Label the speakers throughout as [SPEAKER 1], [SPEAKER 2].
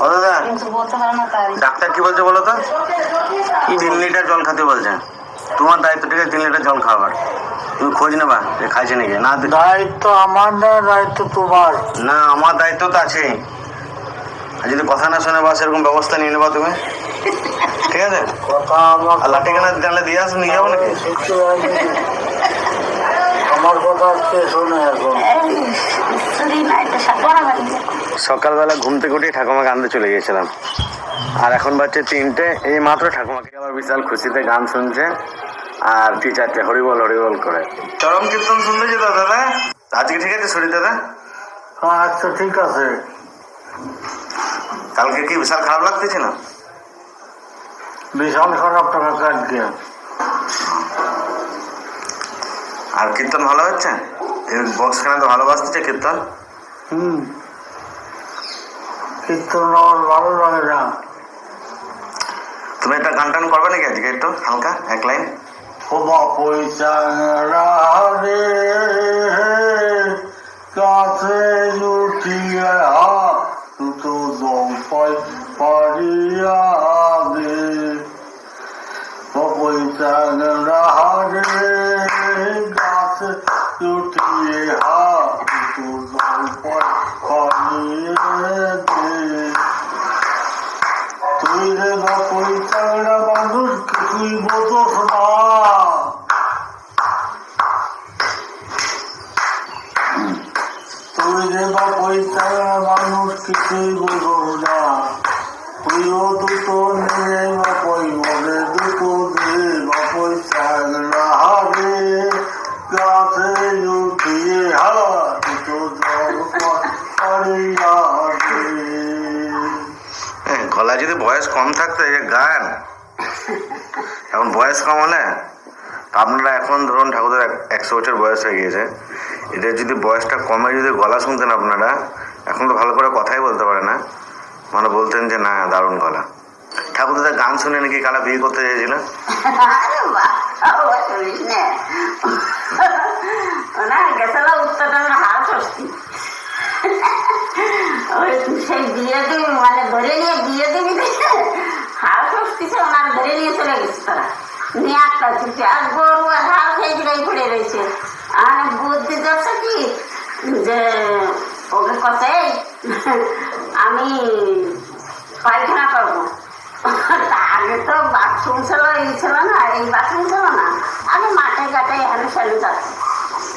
[SPEAKER 1] ও দাদা, ডাক্তার কি বলছে বলো তো? 3 লিটার জল খেতে বলছে। তোমার দায়িত্ব, ঠিক আছে, 3 লিটার জল খাওয়ার। তুমি খোঁজ নেবা যে খাইছে নাকি না।
[SPEAKER 2] দায়িত্ব আমার না, দায়িত্ব তোমার।
[SPEAKER 1] না, আমার দায়িত্ব তো আছে। আর যদি কথা না শোনে বা সেরকম ব্যবস্থা নিয়ে নেবা তুমি, ঠিক আছে?
[SPEAKER 2] কথা আমার
[SPEAKER 1] লাঠি কেনা জানলে দিয়ে আসো, নিয়ে যাবো নাকি?
[SPEAKER 2] আমার কথা কে শোনে এখন?
[SPEAKER 1] সকালবেলা ঘুম থেকে উঠে ঠাকুমাকে আনতে চলে গিয়েছিলাম, আর এখন বাজছে 3টে। এই মাত্র ঠাকুমাকে আবার বিশাল খুশিতে গান শুনছে আর টিচারকে হরিবল হরিবল করে চরম কীর্তন শুনতে যেত। দাদা আজকে ঠিক আছে শরীর দাদা?
[SPEAKER 2] আচ্ছা ঠিক আছে।
[SPEAKER 1] কালকে কি বিশাল খারাপ লাগতেছে না?
[SPEAKER 2] বিশাল খারাপ, টাকা কাট গিয়া।
[SPEAKER 1] আর কীর্তন ভালো হচ্ছে? এই বক্সখানে তো ভালোবাসতেছে কীর্তন।
[SPEAKER 2] কীর্তন আমার ভালো লাগে না।
[SPEAKER 1] তুমি একটা গান টান করবে নাকি আজকে একটু হালকা 1 লাইন?
[SPEAKER 2] ও পয়সা রে কাছে লুটিয়া তো দম পারিয়া গে। ও পয়সা রে গাছে লুটিয়ে তো দম পারিয়া গে। তুই রে বা পয়সা মানুষ কিছুই বোঝস না। তুই রে বা পয়সা মানুষ কিছুই বোঝস না। তুইও দুটো নিয়ে বা পয়সে দুটো দে বা পয়সা রে গাছে উঠিয়ে দুটো পারিয়া গে।
[SPEAKER 1] গলা যদি বয়স কম থাকতো এই গান, এখন বয়স কম হলে আপনারা এখন ধরুন ঠাকুরের 100 বছর বয়স হয়ে গিয়েছে, এদের যদি বয়সটা কমে যদি গলা শুনতেন আপনারা, এখন তো ভালো করে কথাই বলতে পারে না, মানে বলতেন যে না দারুণ গলা। ঠাকুর দাদা গান শুনে নাকি কালা বিয়ে করতে চেয়েছিল?
[SPEAKER 3] সেই বিয়ে দিবি মানে ধরে নিয়ে বিয়ে দিবি হাল সস্তিছে, ওনার ধরে নিয়ে চলে গেছে তারা নিয়ে একটা ছুটে। আর গরু আর হাল সেই জায়গায় পড়ে রয়েছে। আর বুদ্ধি যাচ্ছে কি যে ওকে কথা আমি পায়খানা করবো। আগে তো বাথরুম ছিল, এই ছিল না, এই বাথরুম ছিল না, আগে মাঠে ঘাটে এখানে ফেলে যাচ্ছে।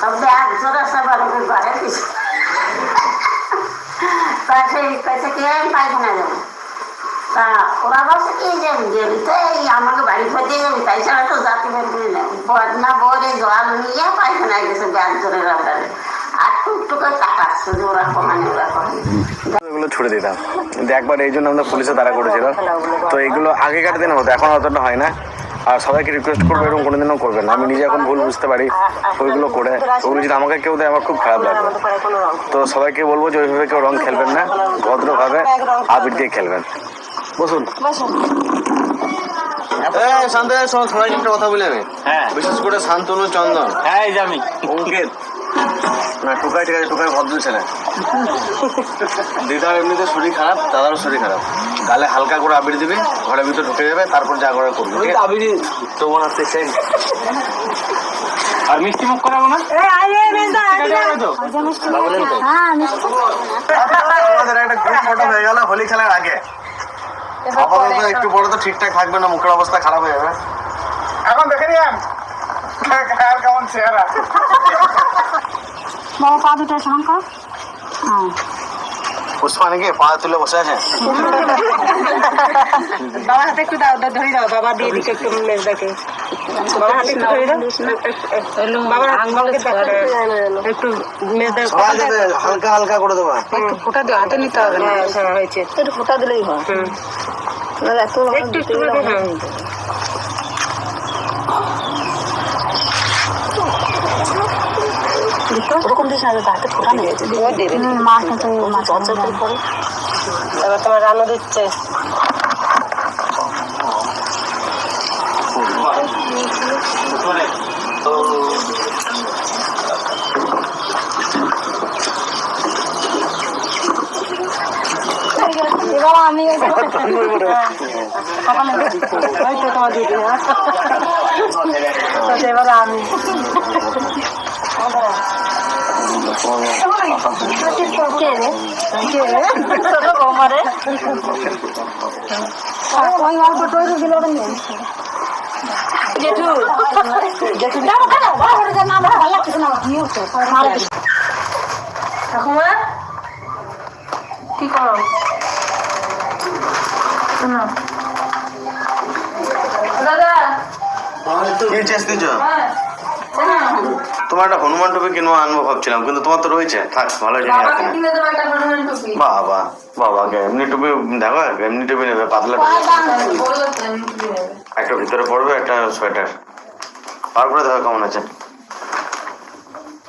[SPEAKER 3] তবে এক জোর আছে বাড়ি ঘরে কিছু তা সেই কাছে কি আমি পায়খানা যাবো। তা ওরা বলছে কি যে আমাকে বাড়ি ফেটে যাবি, তাই ছাড়া তো জাতি বদনা বরে জল নিয়ে পায়খানায় গেছে ব্যাগ জোরে রাখবে। আর টুকটুকে তাকাচ্ছে যে ওরা কমানে ওরা কমানে।
[SPEAKER 1] এগুলো ছুড়ে দিতাম, কিন্তু একবার এই জন্য আমাদের পুলিশে তারা করেছিল। তো এগুলো আগেকার দিনে হতো, এখন অতটা হয় না। আর সবাইকে রিকোয়েস্ট করবো এরকম কোনোদিনও করবেন না। আমি নিজে এখন ভুল বুঝতে পারি, ওইগুলো করে ওগুলো যদি আমাকে কেউ দেয় আমার খুব খারাপ লাগবে। তো সবাইকে বলবো যে ওইভাবে কেউ রং খেলবেন না, ভদ্রভাবে আবির দিয়ে খেলবেন। বসুন। শান্ত সবাই একটা কথা বলে আমি, হ্যাঁ, বিশেষ করে শান্তনু, চন্দন, হ্যাঁ, এই যে আমি অঙ্কিত, না টুকাই, ঠিক আছে, টুকাই ভদ্র ছেলে। দিদার এমনিতে শরীর খারাপ, দাদারও শরীর খারাপ। গালে হালকা করে আবির দিবি, ঘরের ভিতরে ঢুকে যাবে, তারপর যা করে করবি। আবির তো মনে হচ্ছে সেই। আর মিষ্টি মুখ করাবো না, আমাদের একটা গ্রুপ ফটো হয়ে গেল হোলি খেলার আগে। আপাতত একটু বড় তো ঠিকঠাক থাকবে না, মুখের অবস্থা খারাপ হয়ে যাবে।
[SPEAKER 2] এখন দেখে নিলাম কেমন চেহারা।
[SPEAKER 4] বাবা পা দুটো সমান কর।
[SPEAKER 1] পুষ্পা নাকি পা তুলে বসে আছে।
[SPEAKER 4] বাবার হাতে একটু ধরে দাও, বাবা দিয়ে দিকে একটু মেজদাকে। বাবার হাতে একটু ধরে দাও, বাবার আঙ্গুলকে একটু মেজদা
[SPEAKER 1] হালকা হালকা করে দেবা।
[SPEAKER 4] একটু ফোঁটা দিয়ে হাতে নিতে হবে না, হয়েছে একটু ফোঁটা দিলেই হয়। একটু একটু ওরকম দিস না, হাতে ফোঁটা নেই, মাছ করে। এবার তোমার রান্না দিচ্ছে। এবার আমি তোমার দিদি এবার আমি বৌমারে জেঠু জেঠু ঠাকুমা কি করো দাদা
[SPEAKER 1] কি চেষ্টা দিচ্ছ? তোমার একটা হনুমান টুপি কিনবো আনবো ভাবছিলাম, কিন্তু তোমার তো রয়েছে, থাক ভালো জিনিস আছে। বাবা বাবাকে এমনি টুপি দেখো, এমনি টুপি নেবে পাতলা টুপি, একটা ভিতরে পড়বে একটা সোয়েটার, তারপরে দেখো কেমন আছে।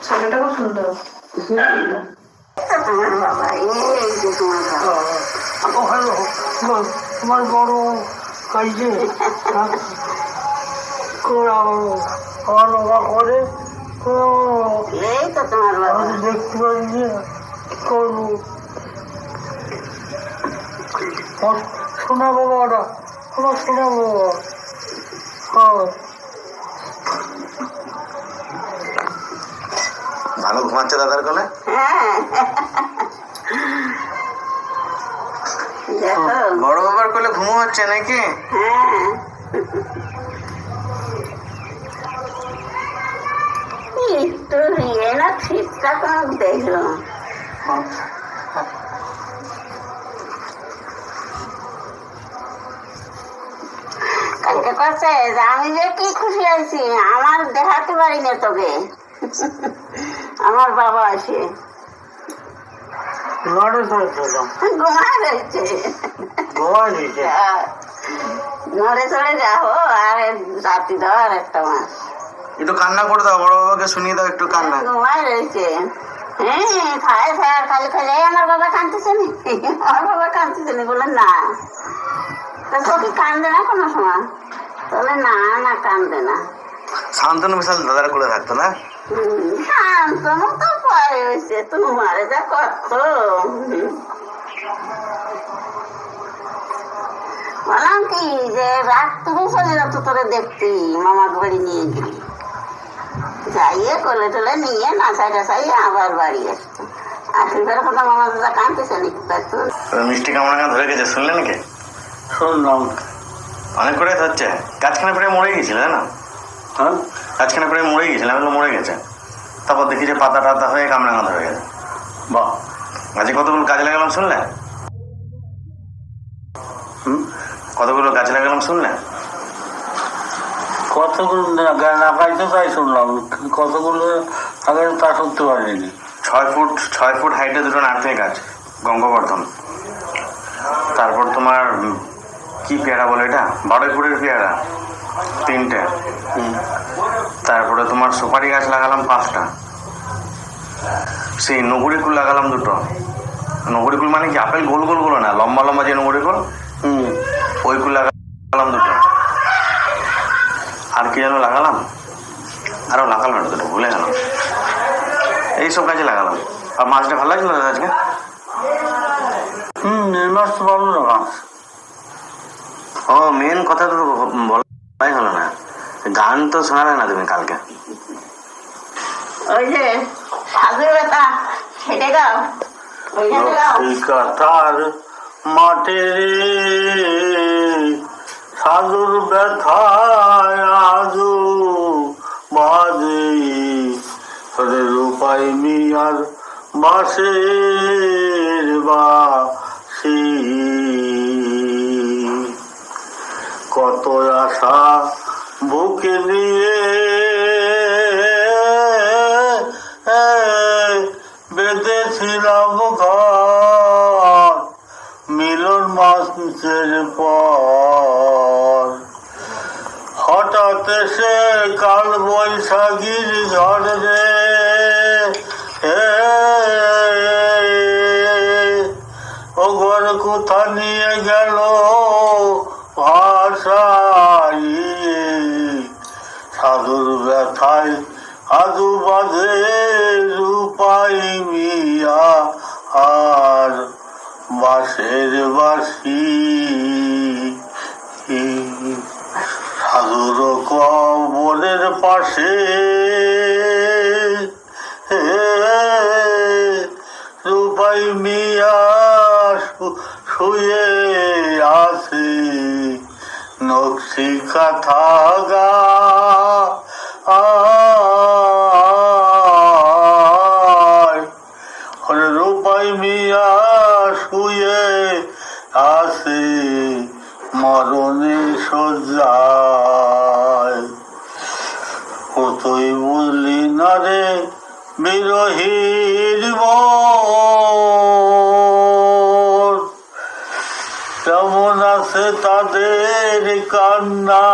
[SPEAKER 4] ছেলেটা খুব সুন্দর।
[SPEAKER 3] তোমার বাবা এই যে তোমার বাবা
[SPEAKER 2] তোমার বড় কাজে করে
[SPEAKER 3] এই তো তোমার বাবা
[SPEAKER 2] দেখতে পাচ্ছি করবো শোনা বাবাটা আমার শোনা বাবা।
[SPEAKER 1] ভালো ঘুমাচ্ছে দাদার কোলে?
[SPEAKER 3] হ্যাঁ দেখো
[SPEAKER 1] বড় বাবার কোলে ঘুমো হচ্ছে নাকি?
[SPEAKER 3] হ্যাঁ একটু ইয়ে না শীতটা তোমার দেখলো কালকে করছে যে আমি যে কি খুশি আছি, আমার দেখাতে পারি না তোকে আমার বাবা আসে ঘুমায় রয়েছে নড়ে চড়ে যাবো আর রাতি ধর একটা মাস
[SPEAKER 1] একটু কান্না করে দাও, বড় বাবাকে শুনিয়ে দাও একটু কান্না।
[SPEAKER 3] ঘুমায় রয়েছে হ্যাঁ খায় খায় আর খালি খালি আমার বাবা কাঁদতেছে নি, আমার বাবা কাঁদতেছে নি বলে না, তা তোকে কান্দে না কোনো সময়, বলে না না কান্দে না।
[SPEAKER 1] শান্তনু বিশাল দাদার কোলে থাকতো না?
[SPEAKER 3] শান্তনু তো পরে হয়েছে, তোমারে যা কত বললাম কি যে রাত তুমি চলে যেত তোরে দেখতি, মামার বাড়ি নিয়ে গেলি যাইয়ে কোলে টোলে নিয়ে নাচাই টাচাই আবার বাড়ি আসতো। আসিবার কথা মামা দাদা কাঁদতেছে নাকি তো
[SPEAKER 1] মিষ্টি কামড়া ধরে গেছে, শুনলে নাকি?
[SPEAKER 2] শুনলাম।
[SPEAKER 1] অনেক করে ধরছে, গাছখানে প্রায় মরে গেছিল জানো?
[SPEAKER 2] হ্যাঁ
[SPEAKER 1] গাছখানে প্রায় মরে গেছিল, আমি তো মরে গেছে, তারপর দেখি যে পাতা টাতা হয়ে কামড়াঙা ধরে গেছে।
[SPEAKER 2] বাহ
[SPEAKER 1] গাছে কতগুলো গাছ লাগালাম শুনলে? কতগুলো গাছ লাগালাম শুনলে?
[SPEAKER 2] কতগুলো লাগাইতে তাই শুনলাম, কতগুলো আগে তা শুনতে পারিনি।
[SPEAKER 1] 6 ফুট হাইটে দুটো নারকেল গাছ, গঙ্গবর্ধন। তারপর তোমার কি পেয়ারা বলে এটা, 12 ফুটের পেয়ারা 3টে। তারপরে তোমার সুপারি গাছ লাগালাম 5টা। সেই নগরী কুল লাগালাম 2টো। নগরী কুল মানে কি আপেল গোল গোল গুলো না, লম্বা লম্বা যে নগরী কুল, ওই কুল লাগালাম 2টো। আর কি যেন লাগালাম, আরো লাগালাম না, 2টো ভুলে গেলাম। এইসব গাছে লাগালাম। আর মাছটা ভালো লাগছিল দাদা আজকে?
[SPEAKER 2] এই মাছ তো ভালো না মাছ।
[SPEAKER 1] ও মেন কথা তো বলাই হলো না, গান তো শোনালে না তুমি কালকে।
[SPEAKER 3] ওই যে সাধুর ব্যথা হেঁটে গাও, ওইখানে গাও।
[SPEAKER 2] কাতার মাঠে সাধুর ব্যথায় আজু বাজে রূপাই মিয়ার বাসের বাসি, কত আশা বুকে নিয়ে বেঁধেছিলাম ঘর মিলন মাসের পর, হঠাৎ এসে কাল বৈশাখীর ঝড় রে ও ঘর কোথা নিয়ে গেল ভাষাই, সাধুর ব্যথায় আজু বাজে রূপাই মিয়া আর বাস বাঁশের বাঁশি সাধুর কবরের পাশে রূপাই মিয়া শুয়ে আছে নকশি কাঁথা গা রূপাই মিয়া শুয়ে আছে মরণে সজ্জায় কতই বললি না রে বিরহীর মন কেমন আছে তাদের কান্না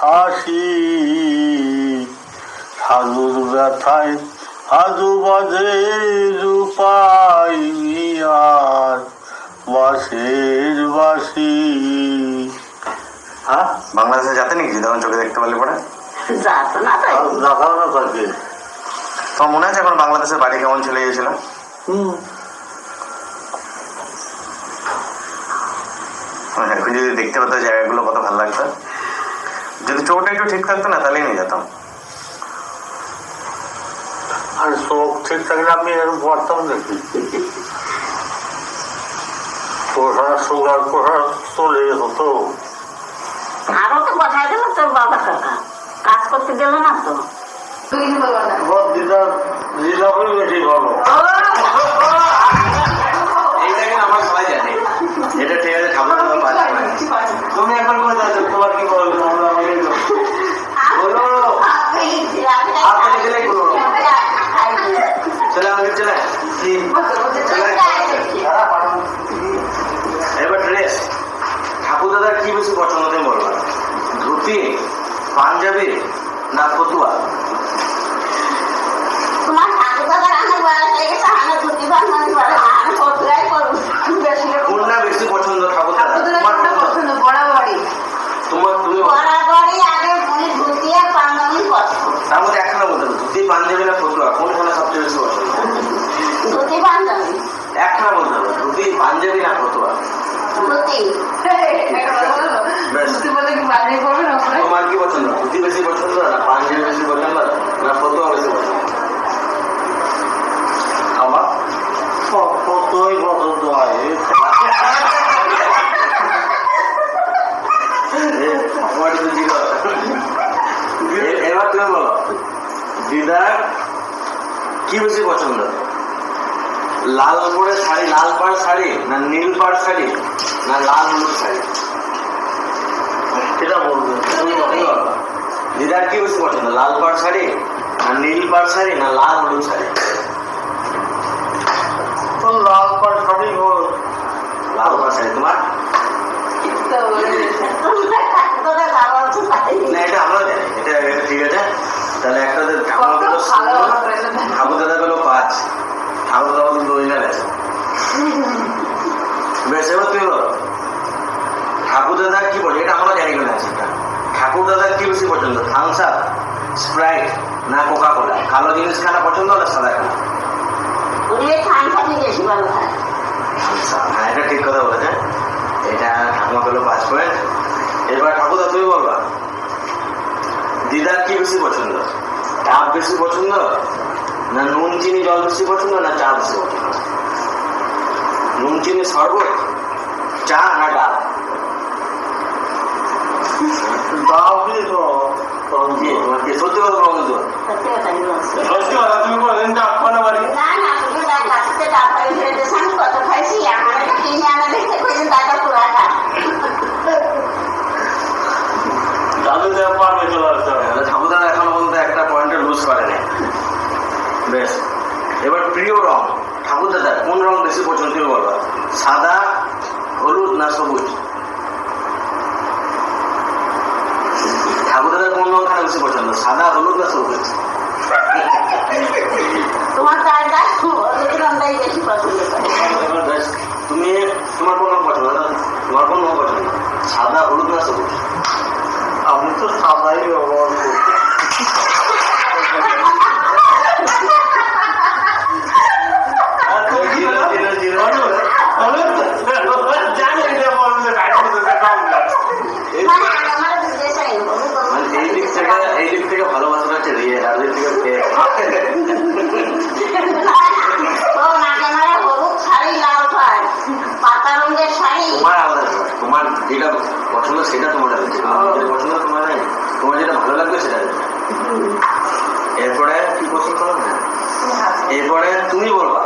[SPEAKER 2] হাসি সাধুর ব্যথায় সাধু বাজে রূপাই মিয়ার বাঁশের বাঁশি।
[SPEAKER 1] হ্যাঁ, বাংলাদেশে যাতে নাকি তখন চোখে দেখতে পারলে পরে
[SPEAKER 3] যাত না তাই
[SPEAKER 2] দেখাও না তাকে।
[SPEAKER 1] তোমার মনে আছে এখন বাংলাদেশের বাড়ি কেমন চলে গিয়েছিল? এখন যদি দেখতে পেতো জায়গাগুলো কত ভালো লাগতো, যদি চোখটা একটু ঠিক থাকতো না তাহলেই নিয়ে যেতাম।
[SPEAKER 2] আর চোখ ঠিক থাকলে আমি এরকম পড়তাম দেখি প্রসাদ সুগার প্রসাদ চলে হতো।
[SPEAKER 3] আরো তো কথাই দিল তোর বাবা কাকা কাজ করতে গেল না তো
[SPEAKER 2] দিদা বেশি ভালো।
[SPEAKER 1] এইটা কিন্তু আমার সবাই জানে, এটা ঠিক আছে। খাবার তুমি একবার করে যাচ্ছ, তোমার কি বলবো আমরা বলো চলে আমাকে চলে এবার ড্রেস ঠাকুর দাদার কি বেশি পছন্দ তুমি বলবা? ধুতি, পাঞ্জাবি না ফতুয়া?
[SPEAKER 3] তোমার ঠাকুর দাদা রান্না বয়স হয়ে গেছে আমি ধুতি বান্ধবী বলে আমি ফতুয়াই করবো
[SPEAKER 1] কোনটা বেশি পছন্দ ঠাকুর দাদা? তোমার পছন্দ
[SPEAKER 3] বরাবরই
[SPEAKER 1] তোমার তুমি
[SPEAKER 3] বরাবরই আগে উনি ধুতি আর পাঞ্জাবি পছন্দ।
[SPEAKER 1] তার মধ্যে একখানা বলতে হবে, ধুতি, পাঞ্জাবি না ফতুয়া, কোনখানে সবচেয়ে বেশি পছন্দ?
[SPEAKER 3] ধুতি পাঞ্জাবি।
[SPEAKER 1] একখানা বলতে হবে, ধুতি, পাঞ্জাবি না ফতুয়া?
[SPEAKER 3] ধুতি।
[SPEAKER 1] বেশ। তোমার কি পছন্দ? ধুতি বেশি পছন্দ না পাঞ্জাবি বেশি পছন্দ না ফতুয়া বেশি পছন্দ?
[SPEAKER 2] আমার কতই পছন্দ হয়।
[SPEAKER 1] এবার তুমি বলো দিদার কি বেশি পছন্দ? লাল করে শাড়ি, লাল পাড় শাড়ি না নীল পাড় শাড়ি না লাল হলুদ শাড়ি?
[SPEAKER 2] সেটা বলবে
[SPEAKER 1] দিদার কি বেশি পছন্দ? লাল পাড় শাড়ি না নীল পাড় শাড়ি না লাল হলুদ শাড়ি?
[SPEAKER 2] তো লাল পাড় শাড়ি
[SPEAKER 1] লাল পাড় শাড়ি। তোমার না এটা আমরা জানি, এটা ঠিক আছে। তাহলে একটা ঠাকুর দাদা গুলো 5, ঠাকুর দাদা কিন্তু ওইখানে আছে। বেশ, এবার তুমি বলো ঠাকুর দাদা কি বলে? এটা আমরা জানি কেন আছে। ঠাকুর দাদার কি বেশি পছন্দ? থামস আপ, স্প্রাইট না কোকা কোলা? কালো জিনিস খানা পছন্দ না সাদা খানা? হ্যাঁ, এটা ঠিক কথা বলেছে। এটা ঠাকুমা পেলো 5 পয়েন্ট। এবার ঠাকুরদা তুমি বলবা দিদার কি বেশি পছন্দ? ডাব বেশি পছন্দ না নুন চিনি জল বেশি পছন্দ না চা বেশি পছন্দ? নুন চিনি শরবত, চা না ডাব? সত্যি কথা বলতো?
[SPEAKER 2] তুমি বলেন ডাক খাওয়া বাড়ি
[SPEAKER 3] কত খাইছি আমার কিনে আনা দেখতে দাদা পুরাটা
[SPEAKER 1] ঠাকুরদা এখনো পর্যন্ত একটা পয়েন্টে লুজ করেনি। বেশ, এবার প্রিয় রং ঠাকুর দাদা কোন রং বেশি পছন্দ তুমি বলবা? সাদা, হলুদ না সবুজ? ঠাকুর দাদার কোন রং খানা বেশি পছন্দ? সাদা, হলুদ না সবুজ?
[SPEAKER 3] তোমার দাদা হলুদ রংটাই বেশি পছন্দ করে।
[SPEAKER 1] তুমি তোমার কোন রং পছন্দ? তোমার কোন রং পছন্দ? সাদা, হলুদ না সবুজ?
[SPEAKER 2] আমি তো সাদাই ব্যবহার করি।
[SPEAKER 1] এই দিক থেকে ভালোবাসাটা হচ্ছে রিয়ে, আর দিক থেকে ফেক।
[SPEAKER 3] ও নাকে মারে হলুদ শাড়ি লাল পায়, পাতা রঙের শাড়ি।
[SPEAKER 1] তোমার আলাদা ব্যাপার। তোমার যেটা পছন্দ সেটা তোমার আছে, যেটা পছন্দ তোমার নেই, তোমার যেটা ভালো লাগবে সেটা আছে। এরপরে কি কোশ্চেন করলাম না, এরপরে তুমি বলবা